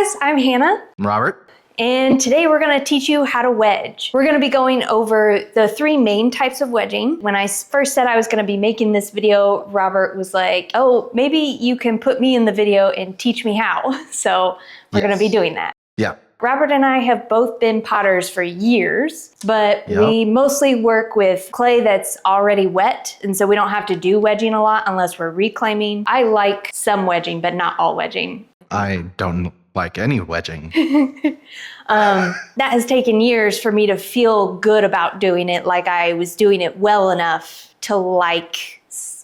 guys, I'm Hannah. I'm Robert. And today we're going to teach you how to wedge. We're going to be going over the three main types of wedging. When I first said I was going to be making this video, Robert was like, oh, maybe you can put me in the video and teach me how. So we're going to be doing that. Yeah. Robert and I have both been potters for years, but we mostly work with clay that's already wet, and so we don't have to do wedging a lot unless we're reclaiming. I like some wedging, but not all wedging. I don't like any wedging. That has taken years for me to feel good about doing it, like I was doing it well enough to like,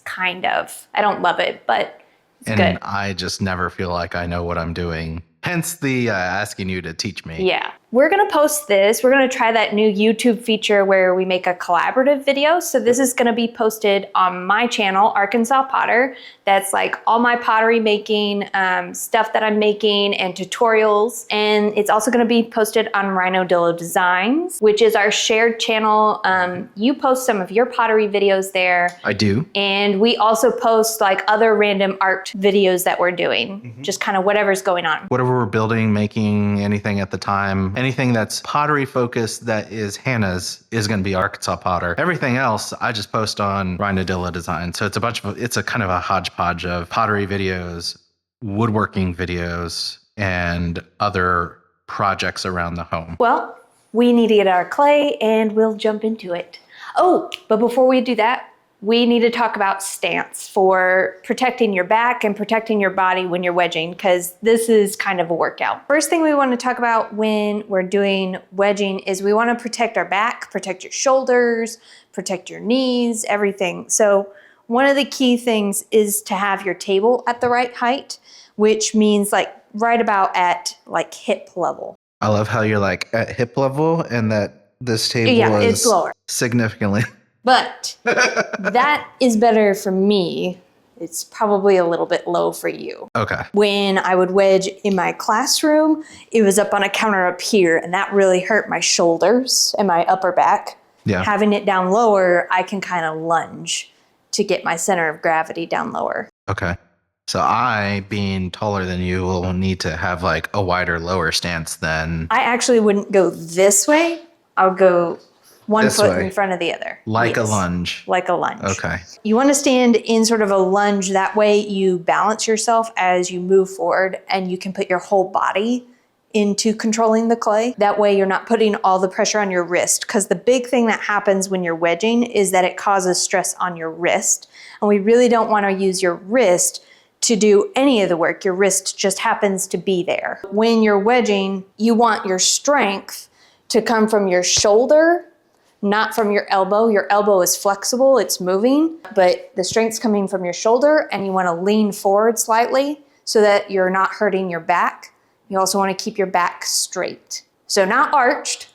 kind of. I don't love it, but it's good. And I just never feel like I know what I'm doing. Hence the asking you to teach me. Yeah. We're going to post this. We're going to try that new YouTube feature where we make a collaborative video. So this is going to be posted on my channel, Arkansas Potter. That's like all my pottery making stuff that I'm making and tutorials. And it's also going to be posted on Rhinodillo Designs, which is our shared channel. You post some of your pottery videos there. I do. And we also post like other random art videos that we're doing. Just kind of whatever's going on. Whatever we're building, making, anything at the time, anything that's pottery focused that is Hannah's is going to be Arkansas Potter. Everything else I just post on Rhinodillo Design. So it's a kind of a hodgepodge of pottery videos, woodworking videos, and other projects around the home. Well, we need to get our clay and we'll jump into it. Oh, but before we do that, we need to talk about stance for protecting your back and protecting your body when you're wedging, because this is kind of a workout. First thing we want to talk about when we're doing wedging is we want to protect our back, protect your shoulders, protect your knees, everything. So one of the key things is to have your table at the right height, which means like right about at like hip level. I love how you're like at hip level and that this table is it's lower. Significantly. But that is better for me. It's probably a little bit low for you. Okay. When I would wedge in my classroom, it was up on a counter up here, and that really hurt my shoulders and my upper back. Yeah. Having it down lower, I can kind of lunge to get my center of gravity down lower. Okay. So I, being taller than you, will need to have like a wider, lower stance than... I actually wouldn't go this way. I'll go one This foot way. in front of the other. Like Yes. a lunge. Like a lunge. Okay. You want to stand in sort of a lunge. That way you balance yourself as you move forward and you can put your whole body into controlling the clay. That way you're not putting all the pressure on your wrist, because the big thing that happens when you're wedging is that it causes stress on your wrist. And we really don't want to use your wrist to do any of the work. Your wrist just happens to be there. When you're wedging, you want your strength to come from your shoulder, not from your elbow. Your elbow is flexible, it's moving, but the strength's coming from your shoulder, and you want to lean forward slightly so that you're not hurting your back. You also want to keep your back straight. So not arched,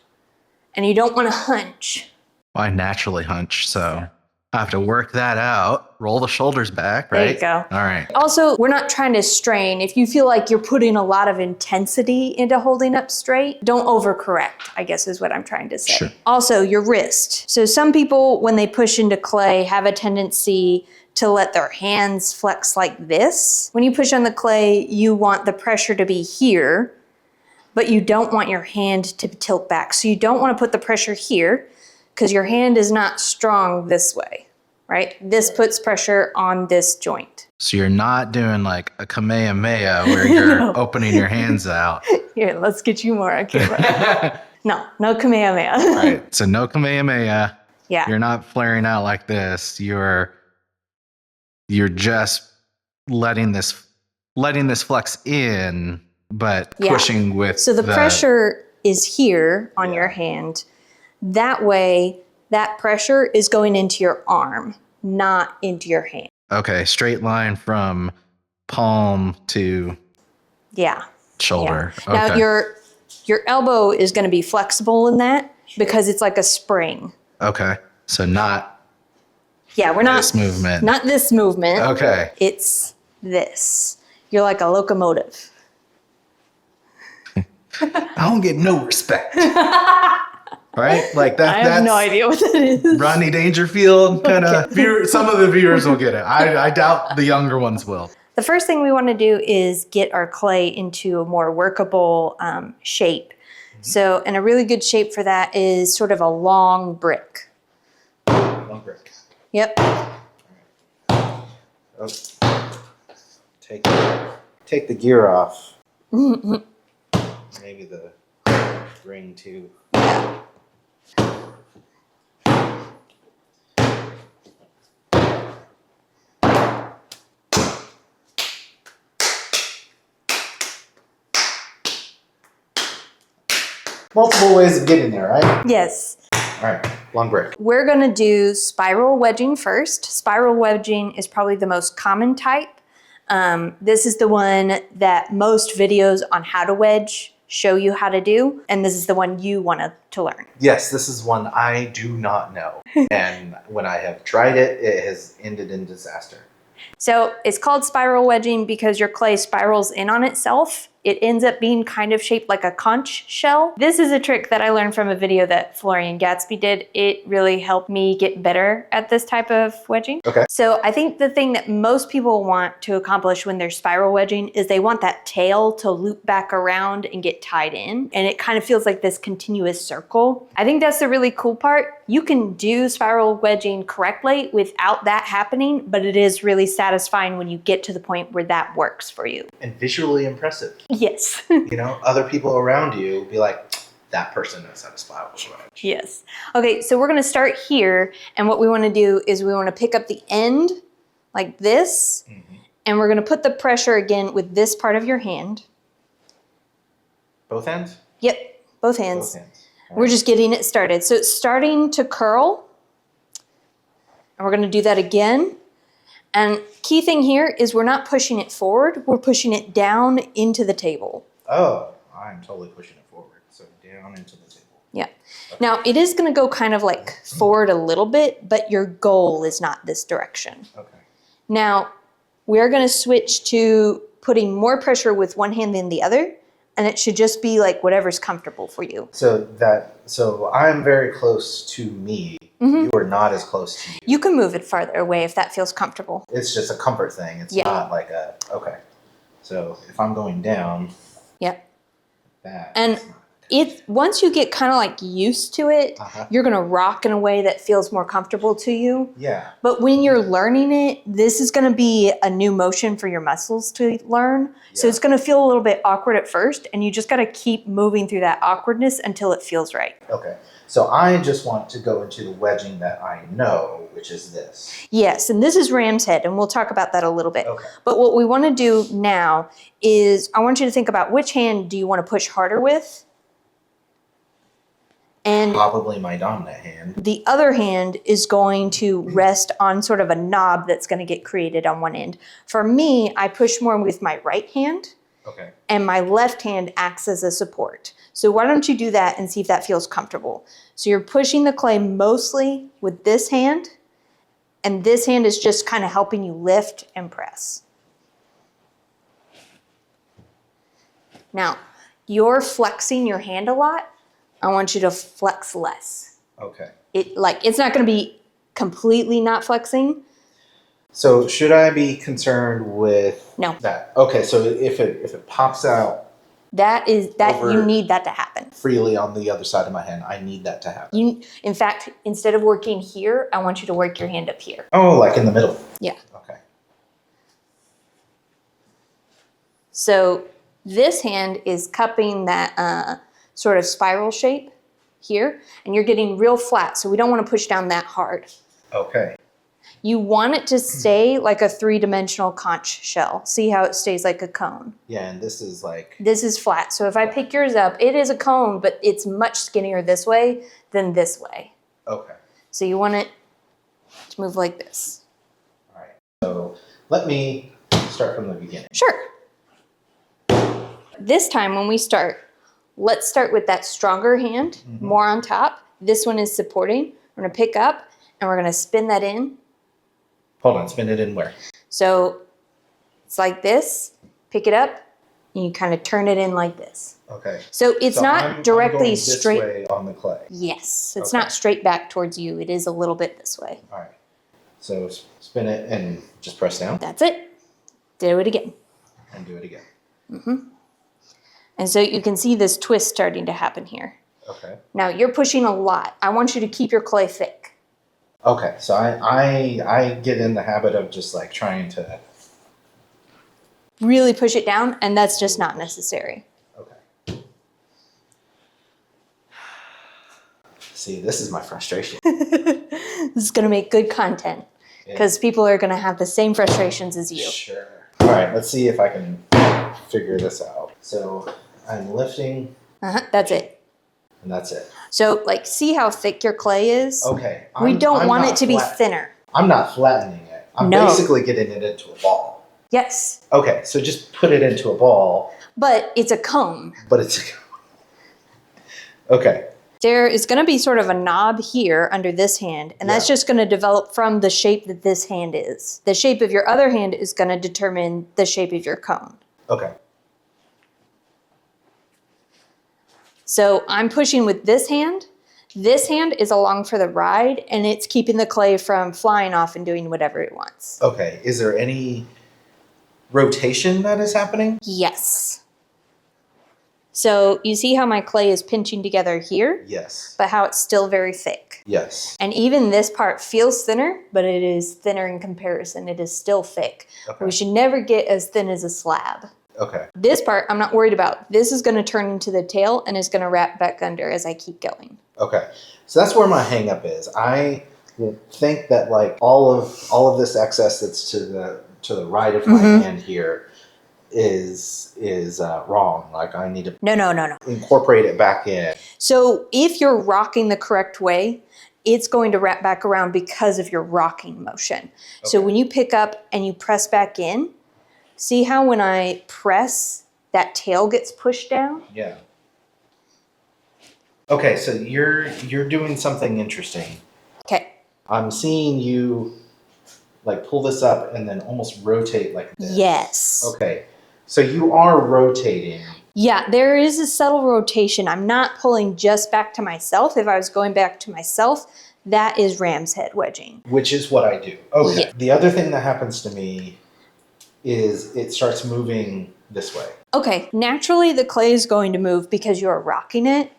and you don't want to hunch. I naturally hunch, so I have to work that out. Roll the shoulders back, right? There you go. All right. Also, we're not trying to strain. If you feel like you're putting a lot of intensity into holding up straight, don't overcorrect, I guess is what I'm trying to say. Sure. Also, your wrist. So some people, when they push into clay, have a tendency to let their hands flex like this. When you push on the clay, you want the pressure to be here, but you don't want your hand to tilt back. So you don't want to put the pressure here, because your hand is not strong this way, right? This puts pressure on this joint. So you're not doing like a Kamehameha where you're No. opening your hands out. Here, let's get you more on camera. No Kamehameha. Right. So no Kamehameha. Yeah. You're not flaring out like this. You're just letting this flex in, but Yeah. pushing with So the pressure is here on your hand. That way, that pressure is going into your arm, not into your hand. Okay, straight line from palm to Yeah. shoulder. Yeah. Okay. Now your elbow is going to be flexible in that because it's like a spring. Okay. So not We're not this movement. Not this movement. Okay. It's this. You're like a locomotive. I don't get no respect. Right? Like that. I have no idea what that is. Rodney Dangerfield kind of. Some of the viewers will get it. I doubt the younger ones will. The first thing we want to do is get our clay into a more workable shape. So, and a really good shape for that is sort of a long brick. Long brick. Yep. Oh. Take the gear off. Maybe the ring too. Yeah. Multiple ways of getting there, right? Yes. All right, long brick. We're going to do spiral wedging first. Spiral wedging is probably the most common type. This is the one that most videos on how to wedge show you how to do, and this is the one you wanted to learn. Yes, this is one I do not know. And when I have tried it, it has ended in disaster. So it's called spiral wedging because your clay spirals in on itself. It ends up being kind of shaped like a conch shell. This is a trick that I learned from a video that Florian Gatsby did. It really helped me get better at this type of wedging. Okay. So I think the thing that most people want to accomplish when they're spiral wedging is they want that tail to loop back around and get tied in. And it kind of feels like this continuous circle. I think that's the really cool part. You can do spiral wedging correctly without that happening, but it is really satisfying when you get to the point where that works for you. And visually impressive. Yes. You know, other people around you be like, that person knows how to spiral wedge. Yes. Okay, so we're going to start here, and what we want to do is we want to pick up the end like this, and we're going to put the pressure again with this part of your hand. Both hands? Yep, both hands. Both hands. We're just getting it started. So it's starting to curl, and we're going to do that again. And key thing here is we're not pushing it forward, we're pushing it down into the table. Oh, I'm totally pushing it forward. So down into the table. Yeah. Now it is going to go kind of like forward a little bit, but your goal is not this direction. Okay. Now we're going to switch to putting more pressure with one hand than the other, and it should just be like whatever's comfortable for you. So I'm very close to me. You are not as close to you. You can move it farther away if that feels comfortable. It's just a comfort thing. It's not like a, okay. So if I'm going down, Yep. that. And once you get kind of like used to it, you're going to rock in a way that feels more comfortable to you. Yeah. But when you're learning it, this is going to be a new motion for your muscles to learn. So it's going to feel a little bit awkward at first, and you just got to keep moving through that awkwardness until it feels right. Okay. So I just want to go into the wedging that I know, which is this. Yes, and this is ram's head, and we'll talk about that a little bit. Okay. But what we want to do now is I want you to think about which hand do you want to push harder with? And Probably my dominant hand. the other hand is going to rest on sort of a knob that's going to get created on one end. For me, I push more with my right hand, Okay. and my left hand acts as a support. So why don't you do that and see if that feels comfortable? So you're pushing the clay mostly with this hand, and this hand is just kind of helping you lift and press. Now, you're flexing your hand a lot. I want you to flex less. Okay. It's not going to be completely not flexing. So should I be concerned with No. that? Okay. So if it pops out You need that to happen. freely on the other side of my hand, I need that to happen. In fact, instead of working here, I want you to work your hand up here. Oh, like in the middle. Yeah. Okay. So this hand is cupping that sort of spiral shape here, and you're getting real flat, so we don't want to push down that hard. Okay. You want it to stay like a three-dimensional conch shell. See how it stays like a cone? Yeah, and this is like... This is flat. So if I pick yours up, it is a cone, but it's much skinnier this way than this way. Okay. So you want it to move like this. All right. So let me start from the beginning. Sure. This time when we start, let's start with that stronger hand, more on top. This one is supporting. We're going to pick up, and we're going to spin that in. Hold on, spin it in where? So it's like this. Pick it up, and you kind of turn it in like this. Okay. So it's not I'm directly going this straight. way on the clay. Yes, it's Okay. not straight back towards you. It is a little bit this way. All right. So spin it and just press down. That's it. Do it again. And do it again. And so you can see this twist starting to happen here. Okay. Now you're pushing a lot. I want you to keep your clay thick. Okay, so I get in the habit of just like trying to Really push it down, and that's just not necessary. okay. See, this is my frustration. This is going to make good content because people are going to have the same frustrations as you. Sure. All right, let's see if I can figure this out. So I'm lifting. That's it. And that's it. So, like, see how thick your clay is? Okay. We don't want it to be thinner. I'm not flattening it. I'm basically getting it into a ball. Yes. Okay, so just put it into a ball. But it's a cone. Okay. There is going to be sort of a knob here under this hand, and that's just going to develop from the shape that this hand is. The shape of your other hand is going to determine the shape of your cone. Okay. So I'm pushing with this hand. This hand is along for the ride, and it's keeping the clay from flying off and doing whatever it wants. Okay. Is there any rotation that is happening? Yes. So you see how my clay is pinching together here? Yes. But how it's still very thick. Yes. And even this part feels thinner, but it is thinner in comparison. It is still thick. Okay. We should never get as thin as a slab. Okay. This part I'm not worried about. This is going to turn into the tail and is going to wrap back under as I keep going. Okay. So that's where my hang up is. I think that like all of this excess that's to the right of my hand here is wrong. Like I need to No. incorporate it back in. So if you're rocking the correct way, it's going to wrap back around because of your rocking motion. Okay. So when you pick up and you press back in, see how when I press, that tail gets pushed down? Yeah. Okay, so you're doing something interesting. Okay. I'm seeing you like pull this up and then almost rotate like this. Yes. Okay. So you are rotating. Yeah, there is a subtle rotation. I'm not pulling just back to myself. If I was going back to myself, that is ram's head wedging. Which is what I do. Okay. Yeah. The other thing that happens to me is it starts moving this way. Okay, naturally the clay is going to move because you're rocking it.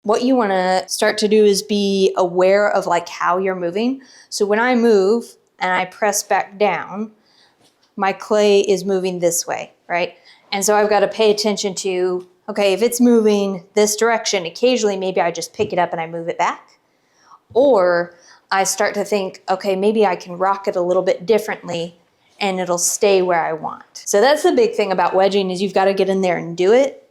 What you want to start to do is be aware of like how you're moving. So when I move and I press back down, my clay is moving this way, right? And so I've got to pay attention to, okay, if it's moving this direction, occasionally maybe I just pick it up and I move it back. Or I start to think, okay, maybe I can rock it a little bit differently and it'll stay where I want. So that's the big thing about wedging is you've got to get in there and do it.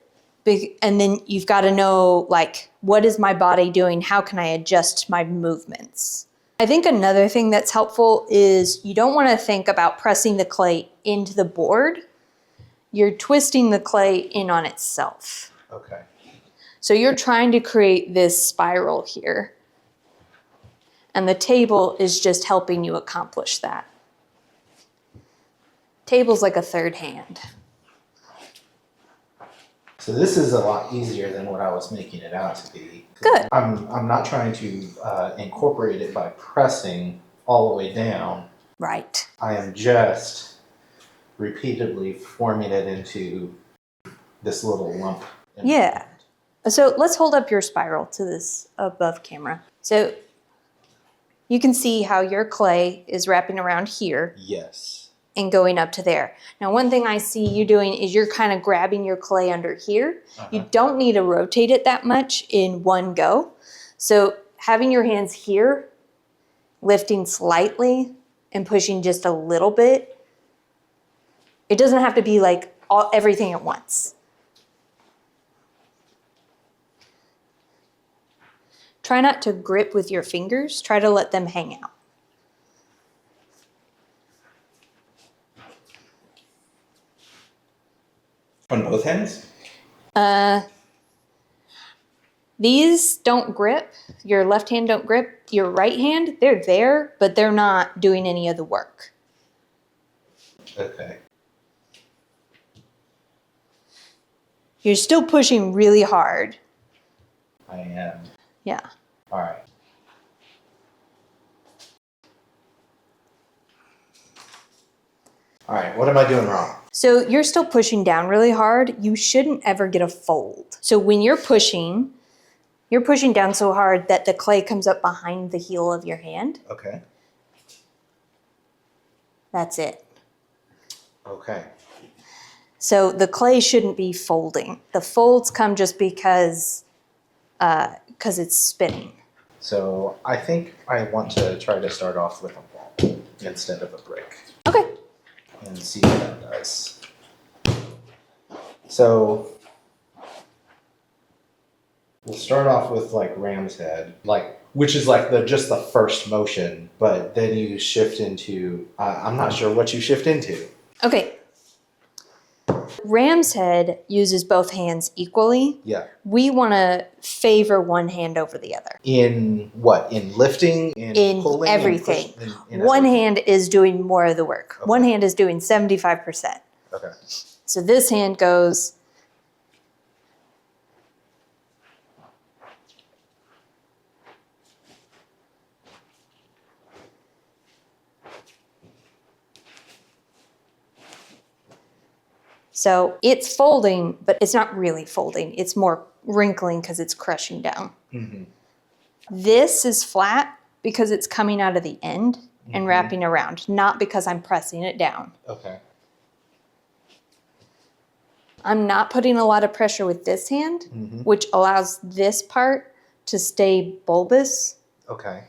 And then you've got to know, like, what is my body doing? How can I adjust my movements? I think another thing that's helpful is you don't want to think about pressing the clay into the board. You're twisting the clay in on itself. Okay. So you're trying to create this spiral here. And the table is just helping you accomplish that. Table's like a third hand. So this is a lot easier than what I was making it out to be. Good. I'm not trying to incorporate it by pressing all the way down. Right. I am just repeatedly forming it into this little lump. Yeah. So let's hold up your spiral to this above camera. So you can see how your clay is wrapping around here. Yes. And going up to there. Now, one thing I see you doing is you're kind of grabbing your clay under here. You don't need to rotate it that much in one go. So having your hands here, lifting slightly and pushing just a little bit. It doesn't have to be like everything at once. Try not to grip with your fingers. Try to let them hang out. On both hands? These don't grip. Your left hand don't grip. Your right hand, they're there, but they're not doing any of the work. Okay. You're still pushing really hard. I am. Yeah. All right. All right, what am I doing wrong? So you're still pushing down really hard. You shouldn't ever get a fold. So when you're pushing down so hard that the clay comes up behind the heel of your hand. Okay. That's it. Okay. So the clay shouldn't be folding. The folds come just because it's spinning. So I think I want to try to start off with a ball instead of a brick Okay. and see what that does. So we'll start off with like ram's head, which is like just the first motion, but then you shift into, I'm not sure what you shift into. Okay. Ram's head uses both hands equally. Yeah. We want to favor one hand over the other. In what? In lifting? In pulling? everything. In One everything? hand is doing more of the work. Okay. One hand is doing 75%. Okay. So this hand goes. So it's folding, but it's not really folding. It's more wrinkling because it's crushing down. Mm-hmm. This is flat because it's coming out of the end and wrapping around, not because I'm pressing it down. Okay. I'm not putting a lot of pressure with this hand, which allows this part to stay bulbous. Okay.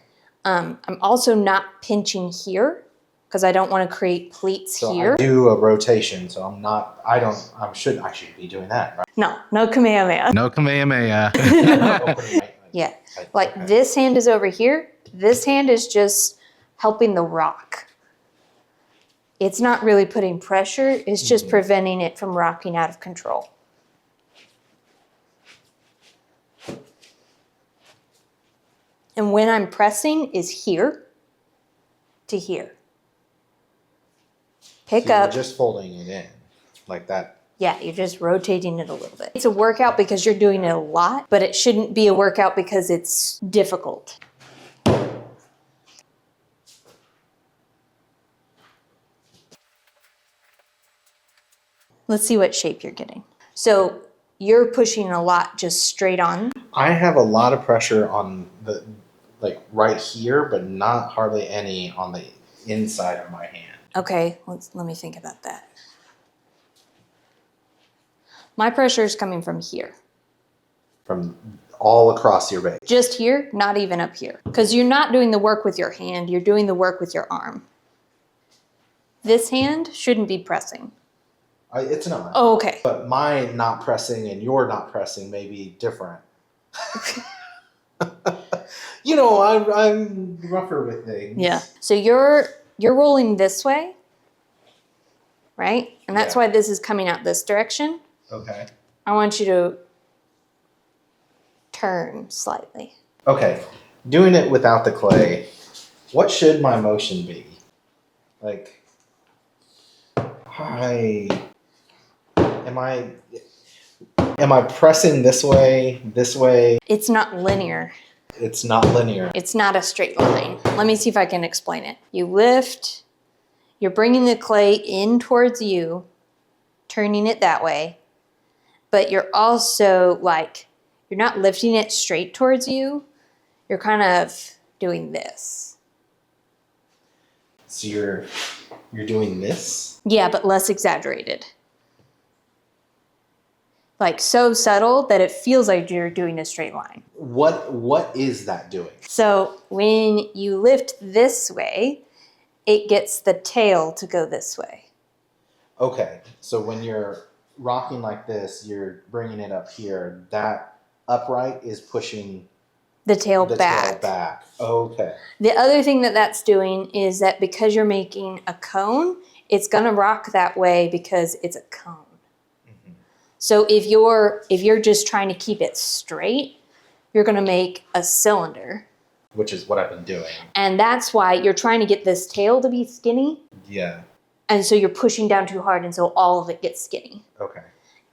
I'm also not pinching here because I don't want to create pleats So here. I do a rotation, so I should be doing that, right? No Kamehameha. No Kamehameha. Yeah, like this hand is over here. This hand is just helping the rock. It's not really putting pressure. It's just preventing it from rocking out of control. And when I'm pressing is here to here. Pick up. You're just folding it in like that. Yeah, you're just rotating it a little bit. It's a workout because you're doing it a lot, but it shouldn't be a workout because it's difficult. Let's see what shape you're getting. So you're pushing a lot just straight on. I have a lot of pressure on the right here, but not hardly any on the inside of my hand. Okay, let me think about that. My pressure is coming from here. From all across your base. Just here, not even up here. Because you're not doing the work with your hand, you're doing the work with your arm. This hand shouldn't be pressing. It's not. Oh, okay. But my not pressing and your not pressing may be different. I'm rougher with things. Yeah. So you're rolling this way, right? And that's why this is coming out this direction. Okay. I want you to turn slightly. Okay. Doing it without the clay, what should my motion be? Like, am I pressing this way? It's not linear. It's not linear. It's not a straight line. Let me see if I can explain it. You lift, you're bringing the clay in towards you, turning it that way, but you're also you're not lifting it straight towards you. You're kind of doing this. So you're doing this? Yeah, but less exaggerated. Like so subtle that it feels like you're doing a straight line. What is that doing? So when you lift this way, it gets the tail to go this way. Okay, so when you're rocking like this, you're bringing it up here. That upright is pushing The tail back. Okay. The other thing that's doing is that because you're making a cone, it's going to rock that way because it's a cone. Mm-hmm. So if you're just trying to keep it straight, you're going to make a cylinder. Which is what I've been doing. And that's why you're trying to get this tail to be skinny. Yeah. And so you're pushing down too hard, and so all of it gets skinny. Okay.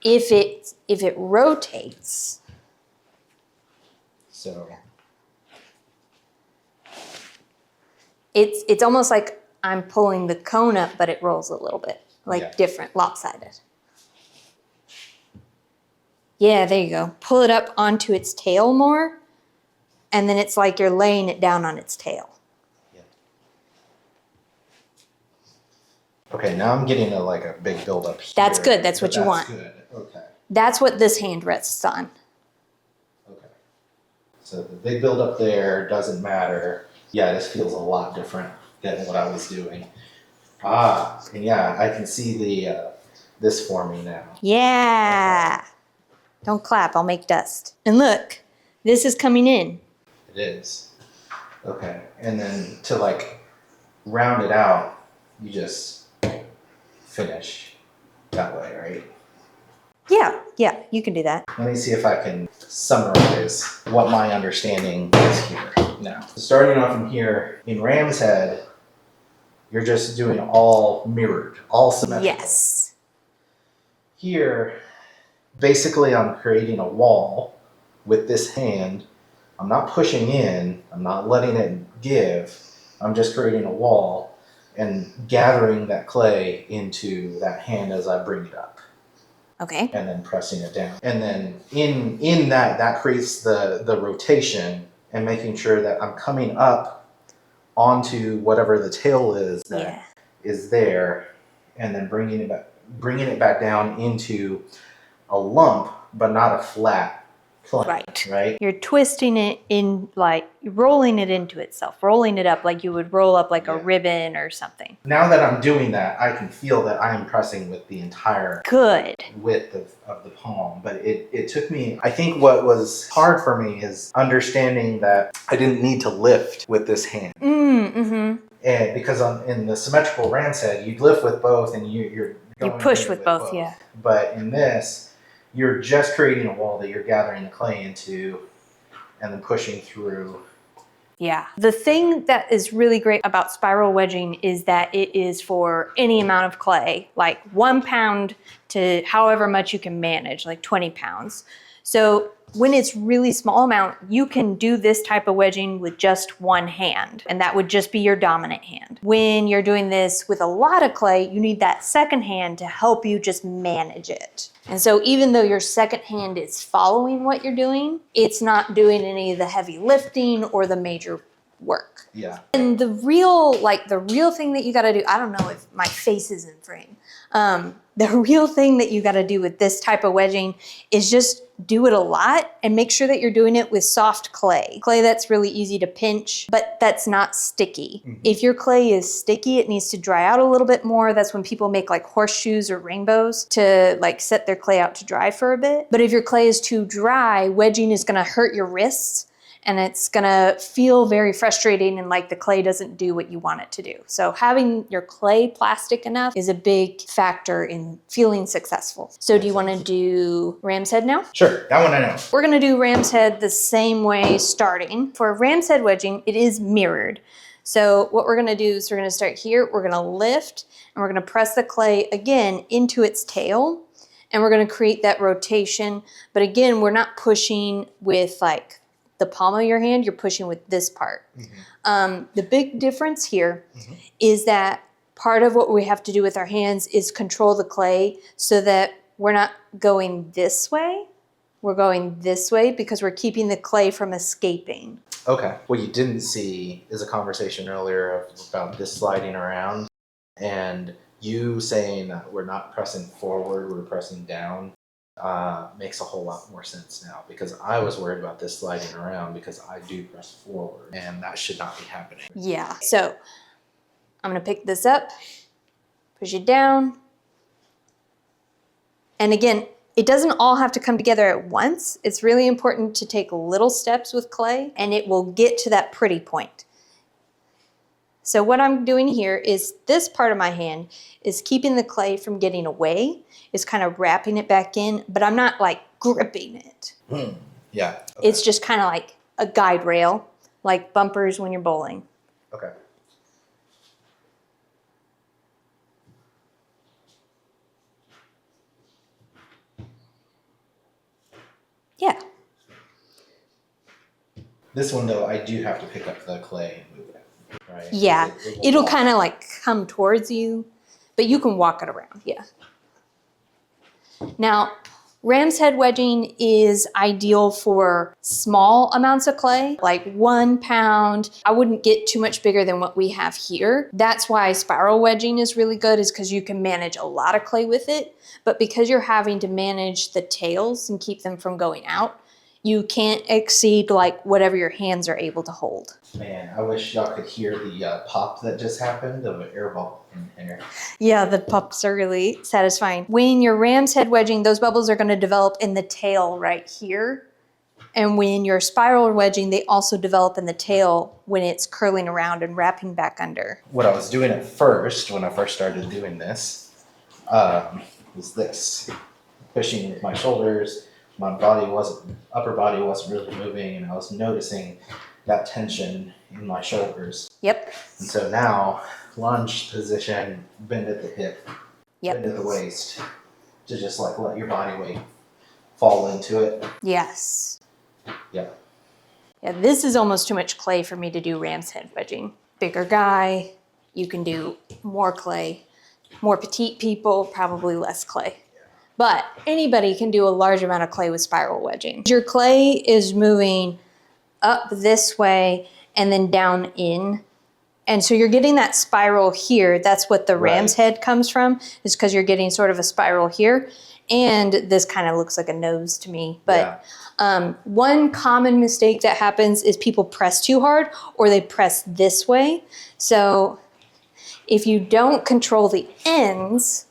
If it rotates, so it's almost like I'm pulling the cone up, but it rolls a little bit, like different, lopsided. Yeah, there you go. Pull it up onto its tail more, and then it's like you're laying it down on its tail. Yeah. Okay, now I'm getting a big buildup here. That's good. That's what you want. That's good. Okay. That's what this hand rests on. Okay. So the big buildup there doesn't matter. Yeah, this feels a lot different than what I was doing. And yeah, I can see the this forming now. Yeah. Okay. Don't clap, I'll make dust. And look, this is coming in. It is. Okay, and then to round it out, you just finish that way, right? Yeah, you can do that. Let me see if I can summarize what my understanding is here now. Starting off from here, in Ram's Head, you're just doing all mirrored, all symmetrical. Yes. Here, basically I'm creating a wall with this hand. I'm not pushing in, I'm not letting it give, I'm just creating a wall and gathering that clay into that hand as I bring it up. Okay. And then pressing it down. And then in that creates the rotation and making sure that I'm coming up onto whatever the tail is that is there, and then bringing it back down into a lump, but not a flat plane. Right. You're twisting it in, rolling it into itself, rolling it up like you would roll up a ribbon or something. Now that I'm doing that, I can feel that I am pressing with the entire width of the palm. But it took me, I think what was hard for me is understanding that I didn't need to lift with this hand. And because in the symmetrical Ram's Head, you lift with both and you push with both. Yeah. But in this, you're just creating a wall that you're gathering the clay into and then pushing through. Yeah. The thing that is really great about spiral wedging is that it is for any amount of clay, like 1 pound to however much you can manage, like 20 pounds. So when it's really small amount, you can do this type of wedging with just one hand, and that would just be your dominant hand. When you're doing this with a lot of clay, you need that second hand to help you just manage it. And so even though your second hand is following what you're doing, it's not doing any of the heavy lifting or the major work. Yeah. And the real thing that you got to do, I don't know if my face is in frame. The real thing that you got to do with this type of wedging is just do it a lot and make sure that you're doing it with soft clay that's really easy to pinch, but that's not sticky. If your clay is sticky, it needs to dry out a little bit more. That's when people make horseshoes or rainbows to set their clay out to dry for a bit. But if your clay is too dry, wedging is going to hurt your wrists, and it's gonna feel very frustrating and like the clay doesn't do what you want it to do. So having your clay plastic enough is a big factor in feeling successful. So do you wanna do Ram's Head now? Sure, that one I know. We're gonna do Ram's Head the same way starting. For Ram's Head wedging, it is mirrored. So what we're gonna do is we're gonna start here, we're gonna lift, and we're gonna press the clay again into its tail, and we're gonna create that rotation. But again, we're not pushing with the palm of your hand, you're pushing with this part. The big difference here is that part of what we have to do with our hands is control the clay so that we're not going this way. We're going this way because we're keeping the clay from escaping. Okay. What you didn't see is a conversation earlier about this sliding around and you saying that we're not pressing forward, we're pressing down. Makes a whole lot more sense now because I was worried about this sliding around because I do press forward and that should not be happening. Yeah. So I'm going to pick this up, push it down. And again, it doesn't all have to come together at once. It's really important to take little steps with clay and it will get to that pretty point. So what I'm doing here is this part of my hand is keeping the clay from getting away, is kind of wrapping it back in, but I'm not gripping it. Yeah. Okay. It's just kind of like a guide rail, like bumpers when you're bowling. Okay. Yeah. This one though, I do have to pick up the clay and move it, right? Yeah, It will it'll walk. kind of like come towards you, but you can walk it around, yeah. Now, ram's head wedging is ideal for small amounts of clay, like 1 pound. I wouldn't get too much bigger than what we have here. That's why spiral wedging is really good, is because you can manage a lot of clay with it. But because you're having to manage the tails and keep them from going out, you can't exceed like whatever your hands are able to hold. Man, I wish y'all could hear the pop that just happened of an air bubble in here. Yeah, the pops are really satisfying. When you're ram's head wedging, those bubbles are going to develop in the tail right here. And when you're spiral wedging, they also develop in the tail when it's curling around and wrapping back under. What I was doing at first, when I first started doing this, was this. Pushing with my shoulders, my upper body wasn't really moving, and I was noticing that tension in my shoulders. Yep. And so now, lunge position, bend at the hip, Yep. bend at the waist, to just like let your body weight fall into it. Yes. Yep. Yeah, this is almost too much clay for me to do ram's head wedging. Bigger guy, you can do more clay. More petite people, probably less clay. But anybody can do a large amount of clay with spiral wedging. Your clay is moving up this way and then down in. And so you're getting that spiral here. That's what the ram's head comes from, is because you're getting sort of a spiral here. And this kind of looks like a nose to me. But one common mistake that happens is people press too hard, or they press this way. So if you don't control the ends,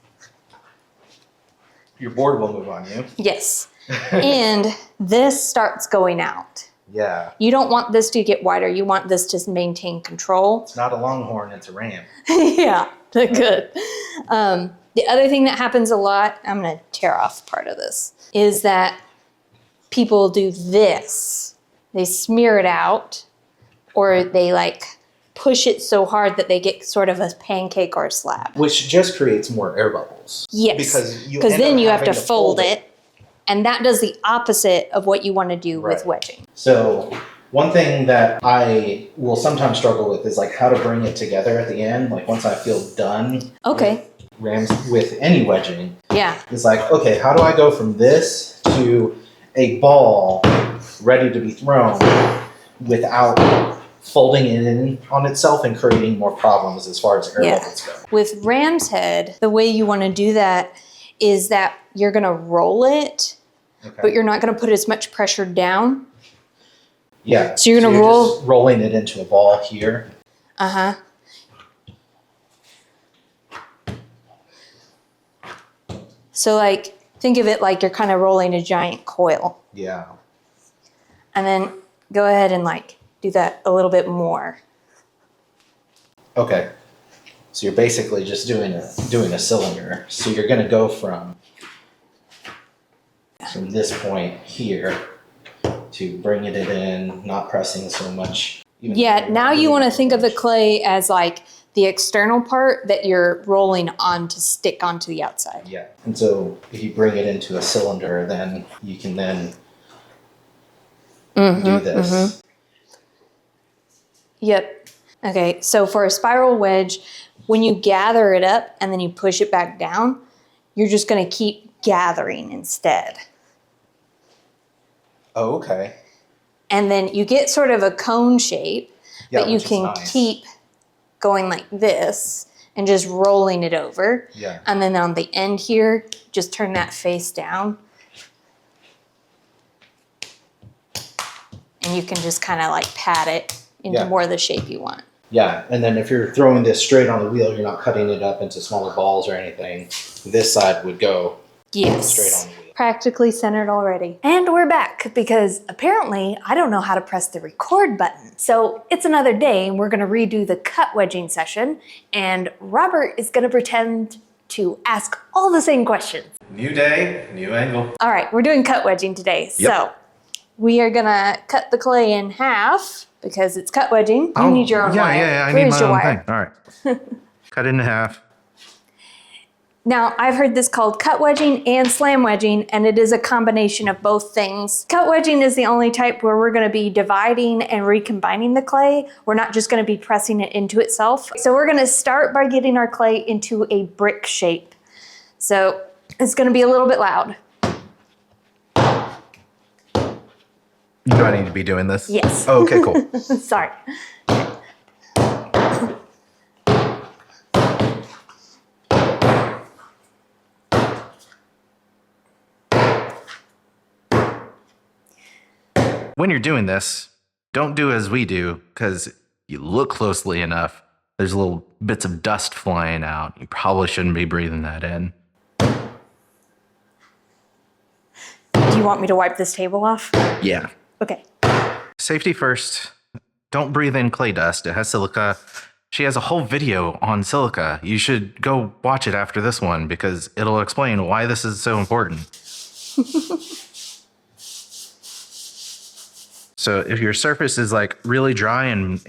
Your board will move on you. yes, and this starts going out. Yeah. You don't want this to get wider. You want this to maintain control. It's not a longhorn, it's a ram. Yeah, good. The other thing that happens a lot, I'm going to tear off part of this, is that people do this. They smear it out, or they like push it so hard that they get sort of a pancake or a slab. Which just creates more air bubbles. Yes, Because then you have to fold it, and that does the opposite of what you want to do with wedging. So one thing that I will sometimes struggle with is like how to bring it together at the end. Like once I feel done with any wedging, it's like, okay, how do I go from this to a ball ready to be thrown without folding it in on itself and creating more problems as far as air bubbles go? With ram's head, the way you want to do that is that you're going to roll it, but you're not going to put as much pressure down. Yeah. So you're going to roll. Just rolling it into a ball here. Uh-huh. So like, think of it like you're kind of rolling a giant coil. Yeah. And then go ahead and like do that a little bit more. Okay. So you're basically just doing a cylinder. So you're going to go from this point here to bringing it in, not pressing so much. Yeah, now you want to think of the clay as like the external part that you're rolling on to stick onto the outside. Yeah. And so if you bring it into a cylinder, then you can then do this. Yep. Okay, so for a spiral wedge, when you gather it up and then you push it back down, you're just going to keep gathering instead. Oh, okay. And then you get sort of a cone shape, but you can keep going like this and just rolling it over. Yeah. And then on the end here, just turn that face down. And you can just kind of like pat it into more of the shape you want. Yeah, and then if you're throwing this straight on the wheel, you're not cutting it up into smaller balls or anything. This side would go straight on the wheel. Practically centered already. And we're back because apparently I don't know how to press the record button. So it's another day and we're gonna redo the cut wedging session, and Robert is gonna pretend to ask all the same questions. New day, new angle. All right, we're doing cut wedging today. Yep. So we are gonna cut the clay in half because it's cut wedging. You need your own wire. Yeah, I Where's need my your own wire? thing. All right. Cut it in half. Now, I've heard this called cut wedging and slam wedging, and it is a combination of both things. Cut wedging is the only type where we're going to be dividing and recombining the clay. We're not just going to be pressing it into itself. So we're going to start by getting our clay into a brick shape. So it's going to be a little bit loud. Do I need to be doing this? Yes. Oh, okay, cool. Sorry. When you're doing this, don't do as we do, because you look closely enough, there's little bits of dust flying out. You probably shouldn't be breathing that in. Do you want me to wipe this table off? Yeah. Okay. Safety first. Don't breathe in clay dust. It has silica. She has a whole video on silica. You should go watch it after this one because it'll explain why this is so important. So if your surface is like really dry and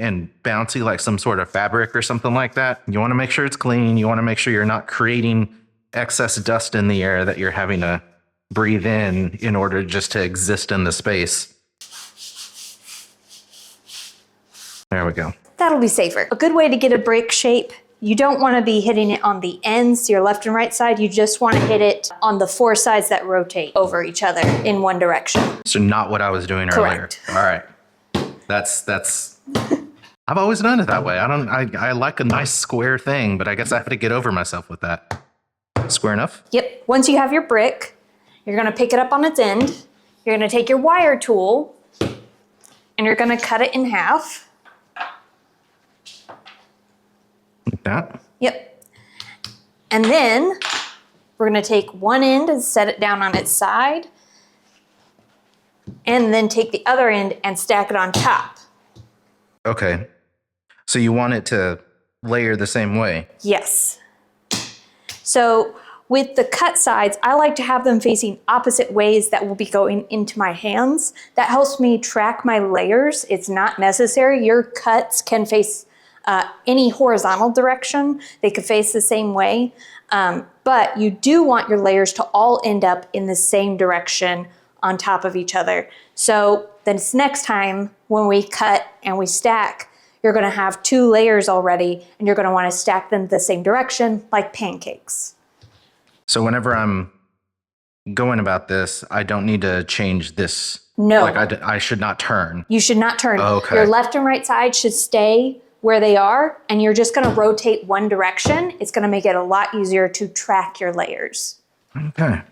bouncy, like some sort of fabric or something like that, you want to make sure it's clean. You want to make sure you're not creating excess dust in the air that you're having to breathe in order just to exist in the space. There we go. That'll be safer. A good way to get a brick shape, you don't want to be hitting it on the ends, your left and right side. You just want to hit it on the four sides that rotate over each other in one direction. So not what I was doing Correct. earlier. All right. That's I've always done it that way. I like a nice square thing, but I guess I have to get over myself with that. Square enough? Yep. Once you have your brick, you're going to pick it up on its end. You're going to take your wire tool and you're going to cut it in half. Like that? Yep. And then we're going to take one end and set it down on its side. And then take the other end and stack it on top. Okay. So you want it to layer the same way? Yes. So with the cut sides, I like to have them facing opposite ways that will be going into my hands. That helps me track my layers. It's not necessary. Your cuts can face any horizontal direction. They could face the same way. But you do want your layers to all end up in the same direction on top of each other. So then next time when we cut and we stack, you're going to have two layers already and you're going to want to stack them the same direction like pancakes. So whenever I'm going about this, I don't need to change this. No. Like I should not turn. You should not turn. Okay. Your left and right side should stay where they are and you're just going to rotate one direction. It's going to make it a lot easier to track your layers. Okay.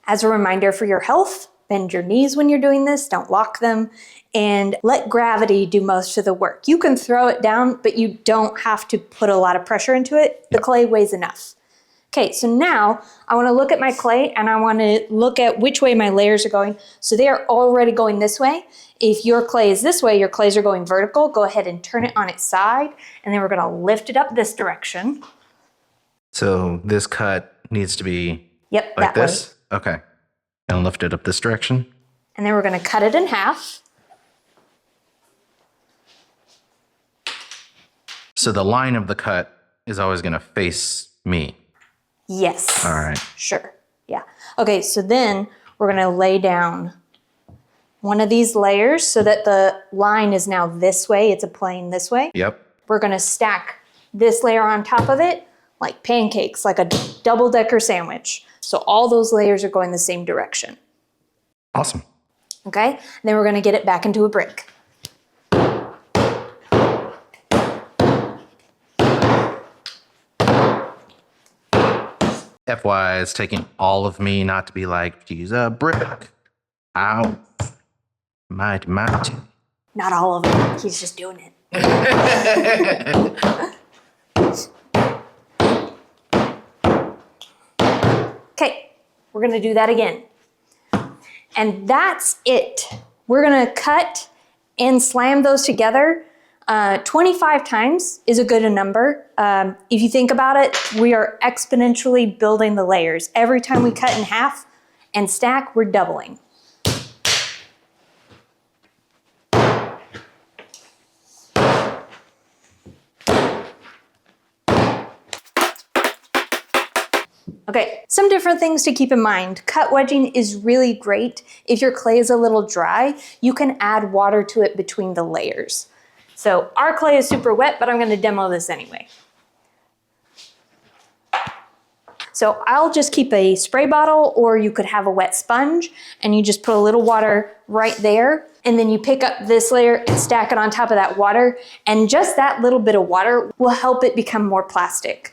As a reminder for your health, bend your knees when you're doing this, don't lock them, and let gravity do most of the work. You can throw it down, but you don't have to put a lot of pressure into it. The clay weighs enough. Okay, so now I want to look at my clay and I want to look at which way my layers are going. So they are already going this way. If your clay is this way, your clays are going vertical. Go ahead and turn it on its side, and then we're going to lift it up this direction. So this cut needs to be Yep, like that way. this? Okay. And lift it up this direction. And then we're going to cut it in half. So the line of the cut is always going to face me. Yes. All right. Sure. Yeah. Okay, so then we're going to lay down one of these layers so that the line is now this way. It's a plane this way. Yep. We're going to stack this layer on top of it like pancakes, like a double-decker sandwich. So all those layers are going the same direction. Awesome. Okay? And then we're going to get it back into a brick. FY is taking all of me not to be like, she's a brick. Ow. Mighty. Not all of it. He's just doing it. Okay, we're going to do that again. And that's it. We're going to cut and slam those together. 25 times is a good number. If you think about it, we are exponentially building the layers. Every time we cut in half and stack, we're doubling. Okay, some different things to keep in mind. Cut wedging is really great. If your clay is a little dry, you can add water to it between the layers. So our clay is super wet, but I'm gonna demo this anyway. So I'll just keep a spray bottle, or you could have a wet sponge, and you just put a little water right there, and then you pick up this layer and stack it on top of that water, and just that little bit of water will help it become more plastic.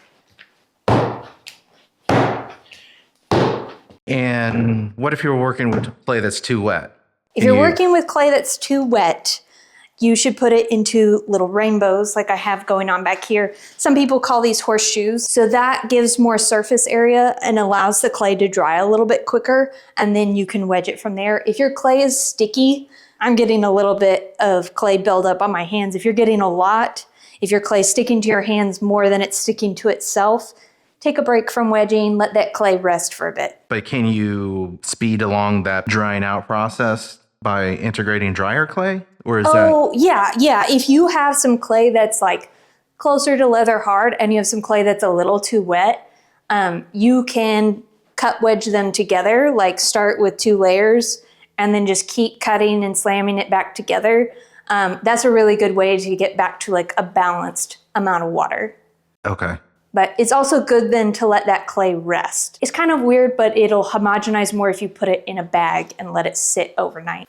And what if you're working with clay that's too wet? If you're working with clay that's too wet, you should put it into little rainbows like I have going on back here. Some people call these horseshoes. So that gives more surface area and allows the clay to dry a little bit quicker, and then you can wedge it from there. If your clay is sticky, I'm getting a little bit of clay buildup on my hands. If you're getting a lot, if your clay is sticking to your hands more than it's sticking to itself, take a break from wedging, let that clay rest for a bit. But can you speed along that drying out process by integrating drier clay? Or is yeah. If you have some clay that's like closer to leather hard and you have some clay that's a little too wet, you can cut wedge them together, like start with 2 layers and then just keep cutting and slamming it back together. That's a really good way to get back to like a balanced amount of water. Okay. But it's also good then to let that clay rest. It's kind of weird, but it'll homogenize more if you put it in a bag and let it sit overnight.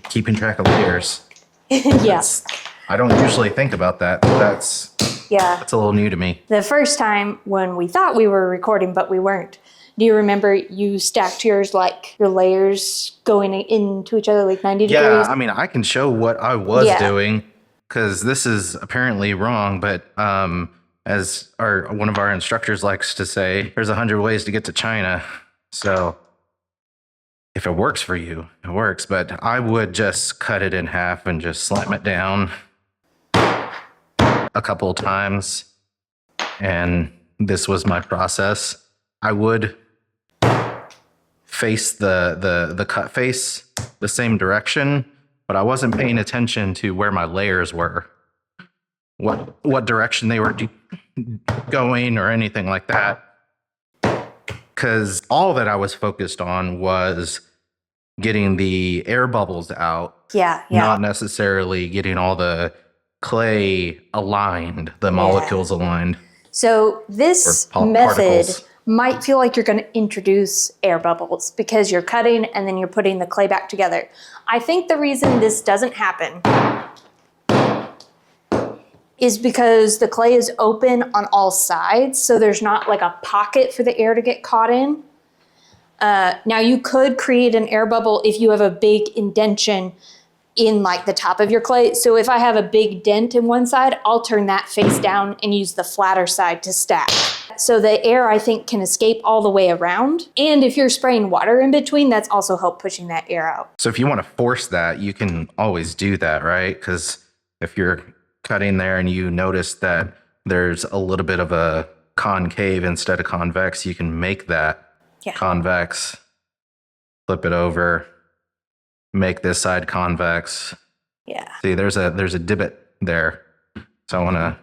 Keeping track of layers. Yes. I don't usually think about that. That's a little new to me. The first time when we thought we were recording, but we weren't, do you remember you stacked yours like your layers going into each other like 90 degrees? Yeah, I mean, I can show what I was doing because this is apparently wrong, but as one of our instructors likes to say, there's 100 ways to get to China. So if it works for you, it works. But I would just cut it in half and just slam it down a couple of times. And this was my process. I would face the cut face the same direction, but I wasn't paying attention to where my layers were, what direction they were going or anything like that. Because all that I was focused on was getting the air bubbles out. Yeah. Not necessarily getting all the clay aligned, the molecules aligned. So this method might feel like you're going to introduce air bubbles because you're cutting and then you're putting the clay back together. I think the reason this doesn't happen is because the clay is open on all sides, so there's not like a pocket for the air to get caught in. Now you could create an air bubble if you have a big indentation in like the top of your clay. So if I have a big dent in one side, I'll turn that face down and use the flatter side to stack. So the air, I think, can escape all the way around. And if you're spraying water in between, that's also help pushing that air out. So if you want to force that, you can always do that, right? Because if you're cutting there and you notice that there's a little bit of a concave instead of convex, you can make that convex, flip it over, make this side convex. Yeah. See, there's a divot there. So I want to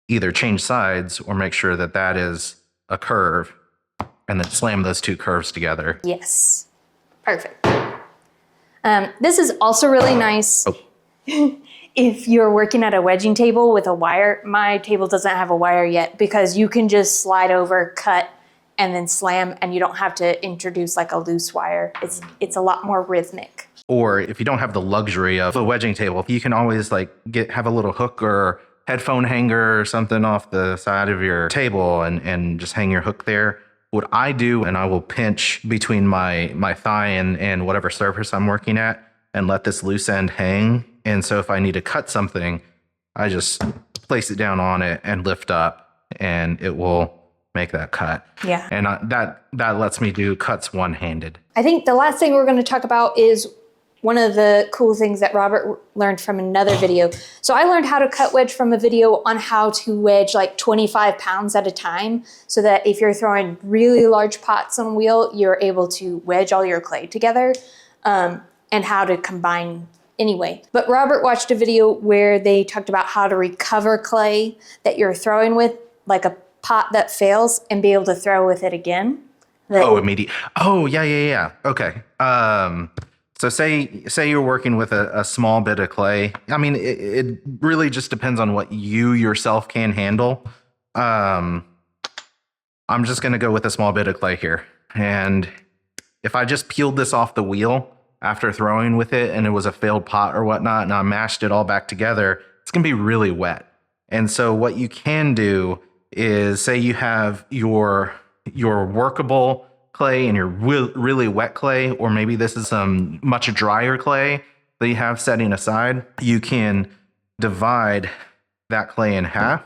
either change sides or make sure that that is a curve and then slam those 2 curves together. Yes. Perfect. This is also really nice if you're working at a wedging table with a wire. My table doesn't have a wire yet because you can just slide over, cut, and then slam, and you don't have to introduce like a loose wire. It's a lot more rhythmic. Or if you don't have the luxury of a wedging table, you can always like have a little hook or headphone hanger or something off the side of your table and just hang your hook there. What I do, and I will pinch between my thigh and whatever surface I'm working at and let this loose end hang. And so if I need to cut something, I just place it down on it and lift up and it will make that cut. Yeah. And that lets me do cuts one-handed. I think the last thing we're going to talk about is one of the cool things that Robert learned from another video. So I learned how to cut wedge from a video on how to wedge like 25 pounds at a time, so that if you're throwing really large pots on a wheel, you're able to wedge all your clay together, and how to combine anyway. But Robert watched a video where they talked about how to recover clay that you're throwing with, like a pot that fails, and be able to throw with it again. Immediate. Oh, yeah. Okay. So say you're working with a small bit of clay. I mean, it really just depends on what you yourself can handle. I'm just going to go with a small bit of clay here. And if I just peeled this off the wheel after throwing with it and it was a failed pot or whatnot, and I mashed it all back together, it's going to be really wet. And so what you can do is, say you have your workable clay and your really wet clay, or maybe this is some much drier clay that you have setting aside. You can divide that clay in half,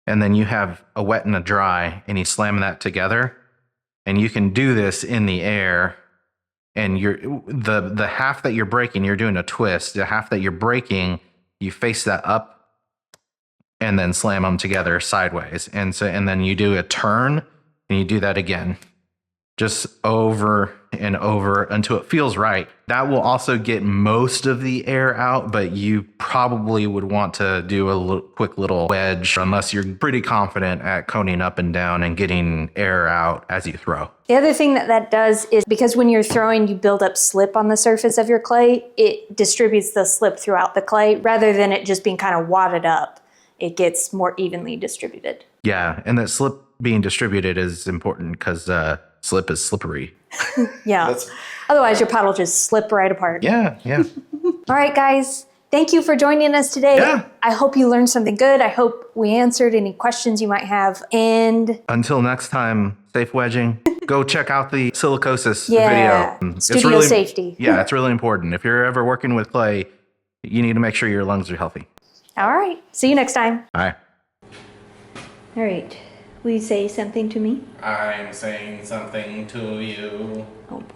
and then you have a wet and a dry, and you slam that together, and you can do this in the air. And the half that you're breaking, you're doing a twist. The half that you're breaking, you face that up and then slam them together sideways. And then you do a turn and you do that again, just over and over until it feels right. That will also get most of the air out, but you probably would want to do a quick little wedge unless you're pretty confident at coning up and down and getting air out as you throw. The other thing that does is, because when you're throwing, you build up slip on the surface of your clay, it distributes the slip throughout the clay rather than it just being kind of wadded up. It gets more evenly distributed. Yeah, and that slip being distributed is important because slip is slippery. Yeah. Otherwise, your pot will just slip right apart. Yeah. All right, guys. Thank you for joining us today. Yeah. I hope you learned something good. I hope we answered any questions you might have. And until next time, safe wedging. Go check out the silicosis video. Studio safety. Yeah, it's really important. If you're ever working with clay, you need to make sure your lungs are healthy. All right. See you next time. Bye. All right. Will you say something to me? I'm saying something to you. Oh, boy.